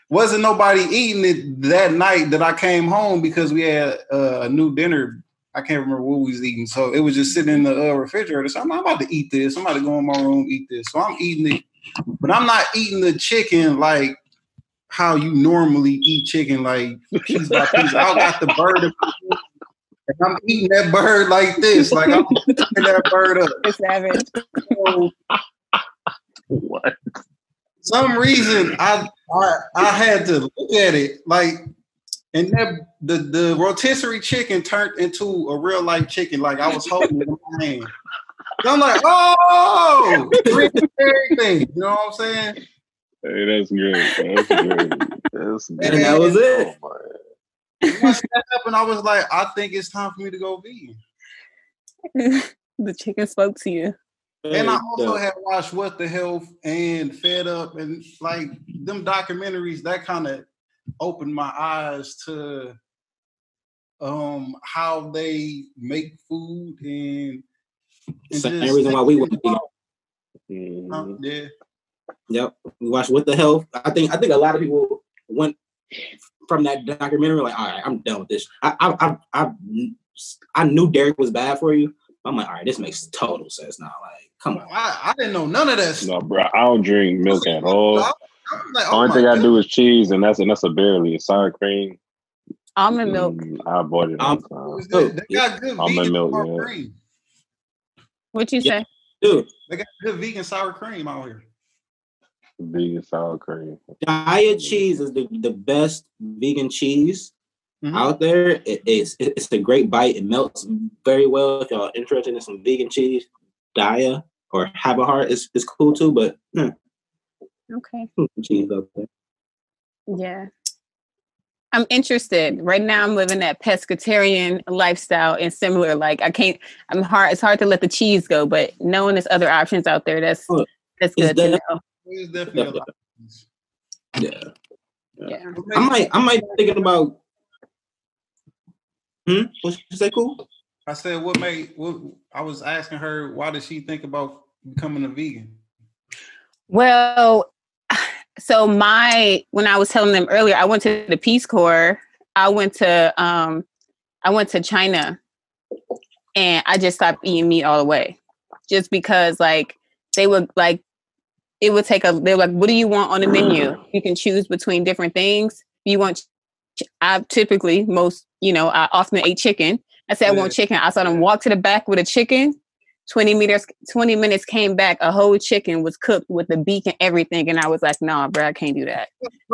wasn't nobody eating it that night that I came home because we had a new dinner. I can't remember what we was eating. So it was just sitting in the refrigerator. So I'm about to eat this. I'm about to go in my room, eat this. So I'm eating it. But I'm not eating the chicken like how you normally eat chicken, like piece by piece. I got the bird and I'm eating that bird like this. Like I'm picking that bird up. It's savage. So, what? Some reason I had to look at it like, and that the rotisserie chicken turned into a real life chicken. Like I was holding it in my hand. So I'm like, oh, everything. You know what I'm saying? Hey, that's great. That's great. That's great. And that was it. Oh, once that happened, I was like, I think it's time for me to go vegan. The chicken spoke to you. And I also had watched What the Health and Fed Up and like them documentaries that kind of opened my eyes to how they make food and same reason why we went vegan. Yeah. Yep. We watched What the Health. I think a lot of people went from that documentary like, all right, I'm done with this. I knew Derek was bad for you. I'm like, all right, this makes total sense now. Like, come on. I didn't know none of that. No, bro, I don't drink milk at all. Like, Only thing I do is cheese, and that's a barely sour cream. Almond milk. I bought it. They got good vegan sour cream. What you say? Dude, they got good vegan sour cream out here. Vegan sour cream. Diet cheese is the best vegan cheese out there. It's a great bite. It melts very well. If y'all interested in some vegan cheese, Daya or Have a Heart is cool too, but Okay. cheese out there. Yeah. I'm interested. Right now I'm living that pescatarian lifestyle and similar. Like it's hard to let the cheese go, but knowing there's other options out there, that's good to know. It's definitely a lot. Yeah. I might be thinking about what you say, cool? I said what I was asking her, why did she think about becoming a vegan? Well, so when I was telling them earlier, I went to the Peace Corps. I went to China, and I just stopped eating meat all the way, just because like they would like it would take they're like, what do you want on the menu? You can choose between different things. You want? I typically I often ate chicken. I said I want chicken. I saw them walk to the back with a chicken. 20 minutes came back, a whole chicken was cooked with the beak and everything. And I was like, nah, bro, I can't do that.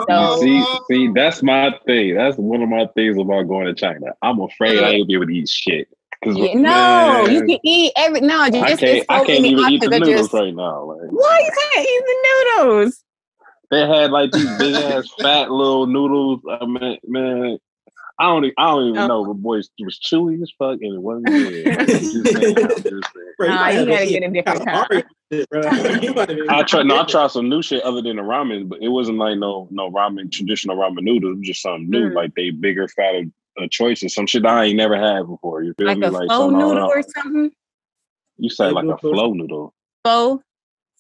So, see, that's my thing. That's one of my things about going to China. I'm afraid I ain't be able to eat shit. you can eat I can't even eat the noodles right now. Like, why you can't eat the noodles? They had like these big ass fat little noodles. I mean, man, I don't even know. But boy, it was chewy as fuck, and it wasn't good. Like, I'm just saying. Nah, you gotta get a different kind. I tried some new shit other than the ramen, but it wasn't like no ramen, traditional ramen noodles. It was just something new, like they bigger, fatter choices. Some shit I ain't never had before. You feel like me? a faux noodle or something? You said like a flow noodle. Faux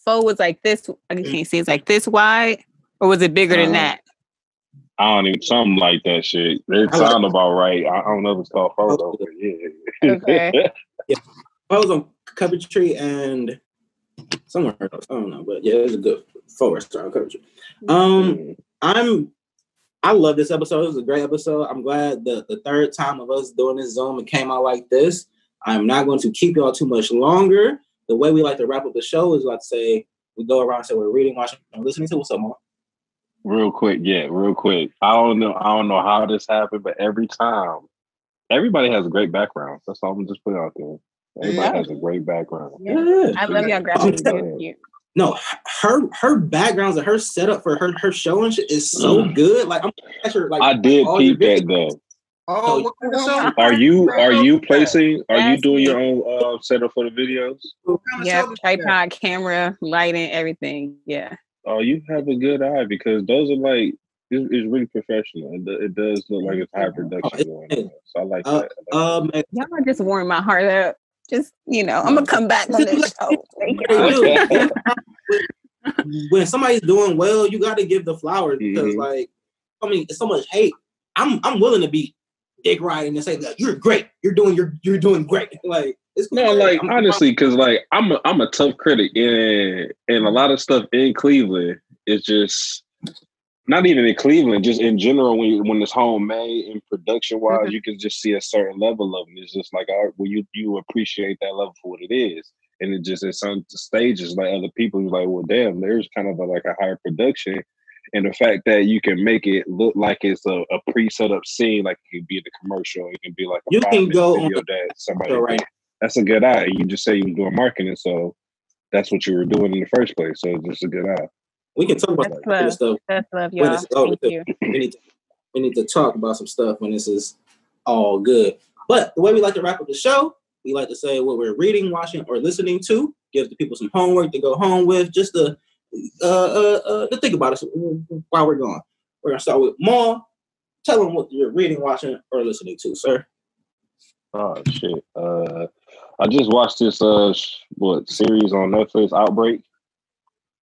was like this. I can't see. It's like this wide, or was it bigger than that? I don't even something like that shit. It sound about right. I don't know if it's called pho though, but yeah. Okay. Yeah, I was on Coventry and somewhere else. I don't know, but yeah, it's a good pho restaurant on Coventry. I love this episode. It was a great episode. I'm glad the third time of us doing this Zoom, it came out like this. I'm not going to keep y'all too much longer. The way we like to wrap up the show is like to say we go around and say we're reading, watching, and listening to. What's up, Mark? Real quick. I don't know how this happened, but every time, everybody has a great background. That's all I'm just putting out there. Everybody has a great background. Yeah. I love y'all graphics. No, her backgrounds and her setup for her show and shit is so good. Like I'm sure, like I did peep that though. Oh, what kind of show? Are you doing your own setup for the videos? Yeah, tripod, camera, lighting, everything. Yeah. Oh, you have a good eye because those are like it's really professional. It does look like it's high production going on. So I like that. Y'all just warm my heart up. Just I'm gonna come back on this show. When somebody's doing well, you got to give the flowers because, like, I mean, it's so much hate. I'm willing to be dick riding and say that you're great. You're doing great. Like, it's cool. No, like honestly, because like I'm a tough critic, and a lot of stuff in Cleveland is just not even in Cleveland, just in general. When it's homemade and production wise, you can just see a certain level of it. It's just like you appreciate that level for what it is, and it just in some stages like other people like, well, damn, there's kind of like a higher production. And the fact that you can make it look like it's a pre-set up scene, like it can be the commercial, it can be like a 5-minute video that somebody did. That's a good eye. You just say you're doing marketing, so that's what you were doing in the first place. So it's just a good eye. We can talk about that stuff. That's love, y'all. Thank you. We need to talk about some stuff when this is all good. But the way we like to wrap up the show, we like to say what we're reading, watching, or listening to. Give the people some homework to go home with, just to think about it while we're gone. We're gonna start with Maul. Tell them what you're reading, watching, or listening to, sir. Oh shit! I just watched this series on Netflix, Outbreak.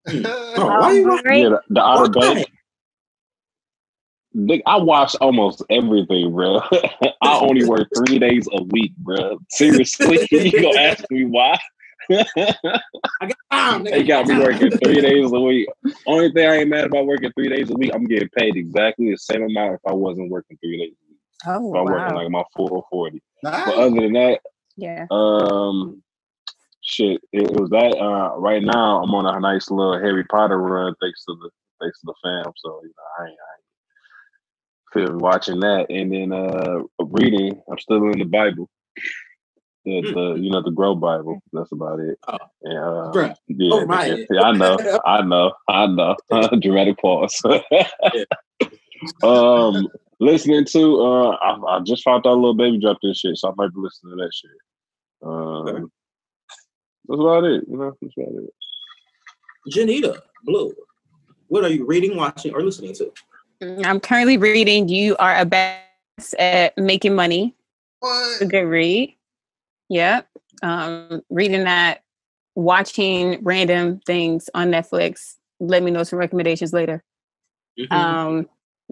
Why you watching? Yeah, the Outer Bank. I watch almost everything, bro. I only work 3 days a week, bro. Seriously, you gonna ask me why? They got me working 3 days a week. Only thing I ain't mad about working 3 days a week, I'm getting paid exactly the same amount if I wasn't working 3 days a week. Oh, if I'm working like my 4 or 40. Nice. But other than that, shit, it was that. Right now, I'm on a nice little Harry Potter run thanks to the fam. So I ain't feel watching that, and then reading. I'm still in the Bible. the Grow Bible. That's about it. Oh, And, yeah, yeah, I know. Dramatic pause. Listening to I just found out Lil Baby dropped this shit, so I might be listening to that shit. That's about it. That's about it. Jeanita, Blue, what are you reading, watching, or listening to? I'm currently reading You Are a Badass at Making Money. What? It's a good read. Yep. Reading that, watching random things on Netflix. Let me know some recommendations later. Mm-hmm.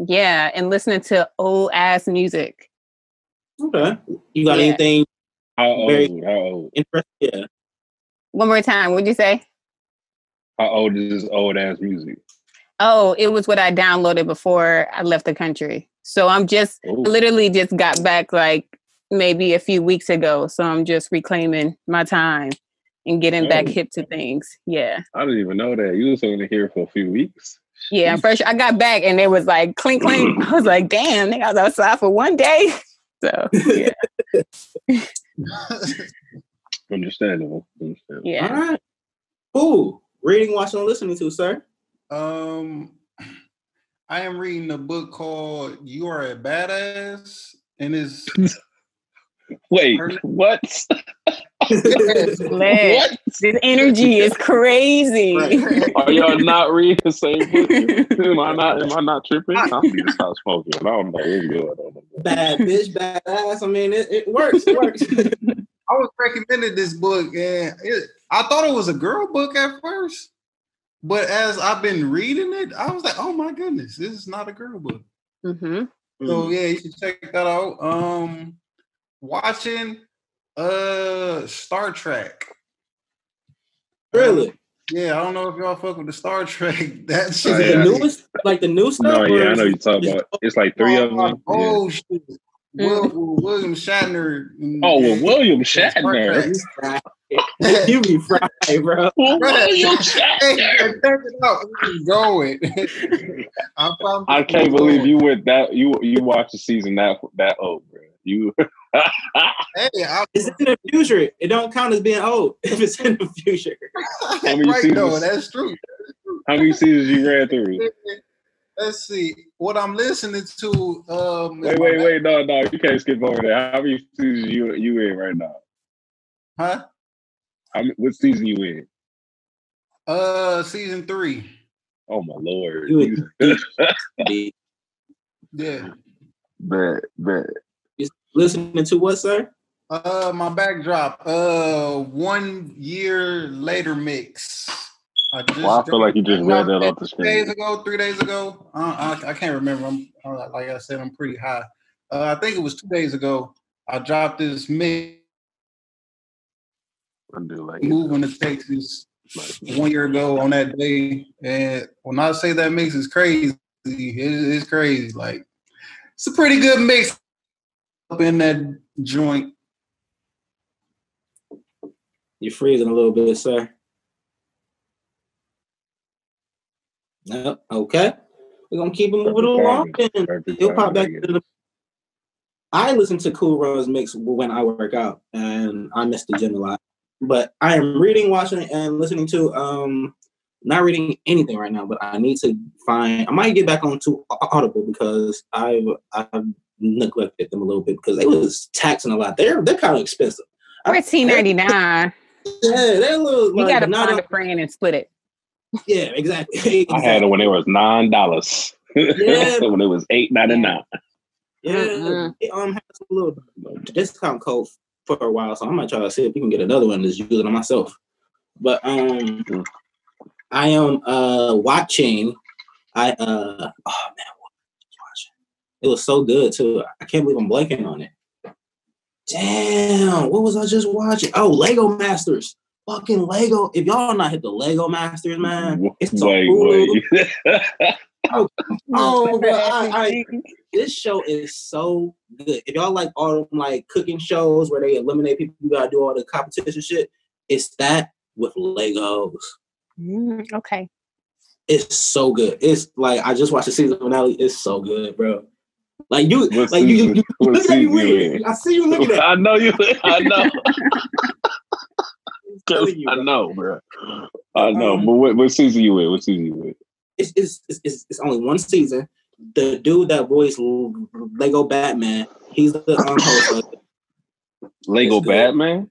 Yeah, and listening to old ass music. Okay. You got anything How old? interesting? Yeah. One more time, what'd you say? How old is this old ass music? Oh, it was what I downloaded before I left the country. So I'm just literally just got back like maybe a few weeks ago. So I'm just reclaiming my time and getting back hip to things. Yeah. I didn't even know that. You was only here for a few weeks. Yeah, first I got back and it was like clink clink. I was like, damn, I was outside for one day. So yeah. Understandable. Yeah. All right. Cool. Reading, watching, and listening to, sir. I am reading a book called You Are a Badass, and it's wait, what? What? This energy is crazy. Are y'all not reading the same book? Am I not tripping? I'm gonna stop smoking. I don't know what's going on. Bad bitch, badass. I mean, it works. It works. I was recommended this book, and I thought it was a girl book at first, but as I've been reading it, I was like, "Oh my goodness, this is not a girl book." Mm-hmm. So yeah, you should check that out. Watching Star Trek. Really? Yeah, I don't know if y'all fuck with the Star Trek. That shit. Is it the newest, like the new stuff? No, yeah, I know you're talking about. It's like 3 of them. Oh shit. William Shatner. William Shatner. You be fried, bro. William Shatner. Check it out. Going. I can't believe you went that. You watched the season that old, bro. You. It's in the future. It don't count as being old if it's in the future. How many seasons? No, that's true. How many seasons you ran through? Let's see. What I'm listening to. Wait. No. You can't skip over there. How many seasons you in right now? Huh? What season you in? Season 3. Oh my lord. Yeah. Bet. You listening to what, sir? My backdrop. 1 year later mix. I feel like you just read that off the screen. 3 days ago. I can't remember. Like I said, I'm pretty high. I think it was 2 days ago. I dropped this mix. Moving to Texas 1 year ago on that day, and when I say that mix is crazy, it's crazy. Like it's a pretty good mix up in that joint. You're freezing a little bit, sir. No, okay. We're gonna keep it moving along, and he'll pop back to the. I listen to Cool Runn's mix when I work out, and I miss the gym a lot. But I am reading, watching, and listening to. Not reading anything right now, but I need to find. I might get back onto Audible because I've neglected them a little bit because they was taxing a lot. They're kind of expensive. $14.99. Yeah, they're a little. You like, got to find a friend and split it. Yeah, exactly. I had it when it was $9. Yeah, when it was $8.99. Yeah, it has a little discount code for a while, so I might try to see if we can get another one and just use it on myself. But I am watching. Oh man, I was watching. It was so good too. I can't believe I'm blanking on it. Damn, what was I just watching? Oh, Lego Masters. Fucking Lego. If y'all not hit the Lego Masters, man, it's so cool. Bro, this show is so good. If y'all like all them like cooking shows where they eliminate people who gotta do all the competition shit, it's that with Legos. Okay. It's so good. It's like I just watched the season finale. It's so good, bro. Like you, What like you season? What look at me season you weird. in? I see you looking at. I know you. I know. telling you, I bro. know, bro. I know. But what season you in? What season you in? It's only one season. The dude that voiced Lego Batman, he's the host of it. Lego Batman?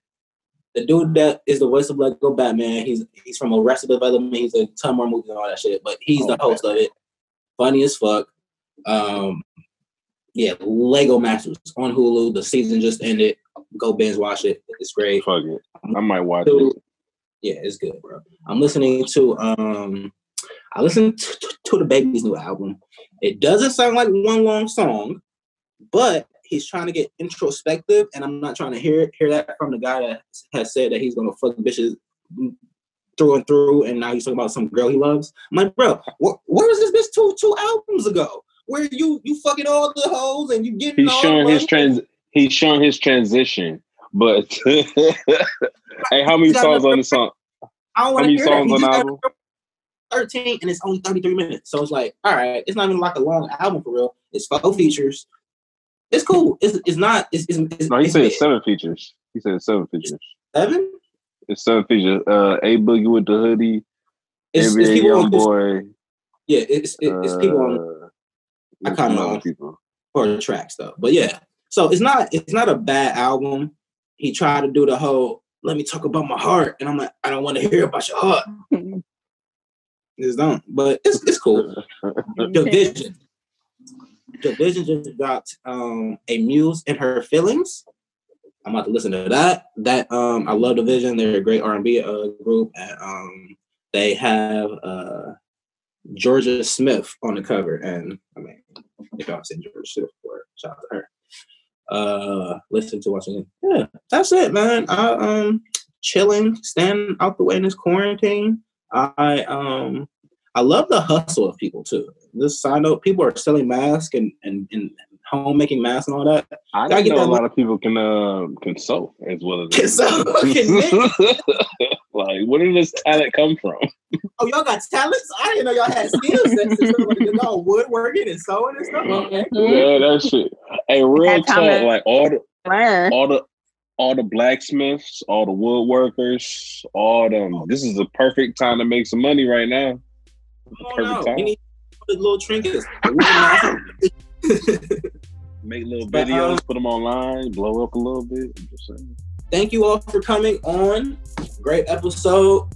The dude that is the voice of Lego Batman, he's from Arrested Development. He's a ton more movies and all that shit, but he's the host of it. Funny as fuck. Yeah, Lego Masters on Hulu. The season just ended. Go binge watch it. It's great. Fuck it. I might watch it. Yeah, it's good, bro. I'm listening to I listened to the Baby's new album. It doesn't sound like one long song, but he's trying to get introspective, and I'm not trying to hear that from the guy that has said that he's gonna fuck bitches through and through, and now he's talking about some girl he loves. I'm like, bro, where was this bitch two albums ago? Where you fucking all the hoes and you getting he's showing his transition, but hey, how many songs on the song? How many songs on the album? 13, and it's only 33 minutes. So it's like, all right, it's not even like a long album for real. It's 4 features. It's cool. It's not. No, he said 7 features. He said 7 features. 7? It's 7 features. A Boogie with the Hoodie. It's Young Boy. Yeah, it's people on. I kind of know people for the tracks though, but yeah. So it's not a bad album. He tried to do the whole "let me talk about my heart," and I'm like, I don't want to hear about your heart. Just don't. But it's cool. Division just dropped a Muse and Her Feelings. I'm about to listen to that. I love Division. They're a great R&B group, and they have Georgia Smith on the cover. And I mean, if y'all seen Georgia Smith before, shout out to her. Listen to watching it. Yeah, that's it, man. I chilling, standing out the way in this quarantine. I love the hustle of people too. This side note, people are selling masks and home making masks and all that. I didn't know a lot of people can sew as well as like, where did this talent come from? Oh, y'all got talents? I didn't know y'all had skills. Y'all woodworking and sewing and stuff. Yeah, that shit. Hey, real talk, like all the blacksmiths, all the woodworkers, all them. This is the perfect time to make some money right now. Perfect time. We need little trinkets. Make little videos, put them online, blow up a little bit. I'm just saying. Thank you all for coming on. Great episode.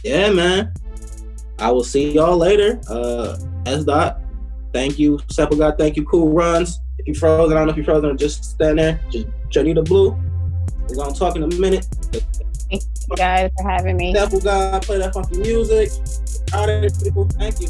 Yeah, man. I will see y'all later. S. Dot. Thank you, Sepple God. Thank you, Cool Runs. If you're frozen, I don't know if you're frozen or just stand there. Just Jeanita Blue. We're gonna talk in a minute. Thank you guys for having me. Sepple God, play that funky music. All right, people. Thank you.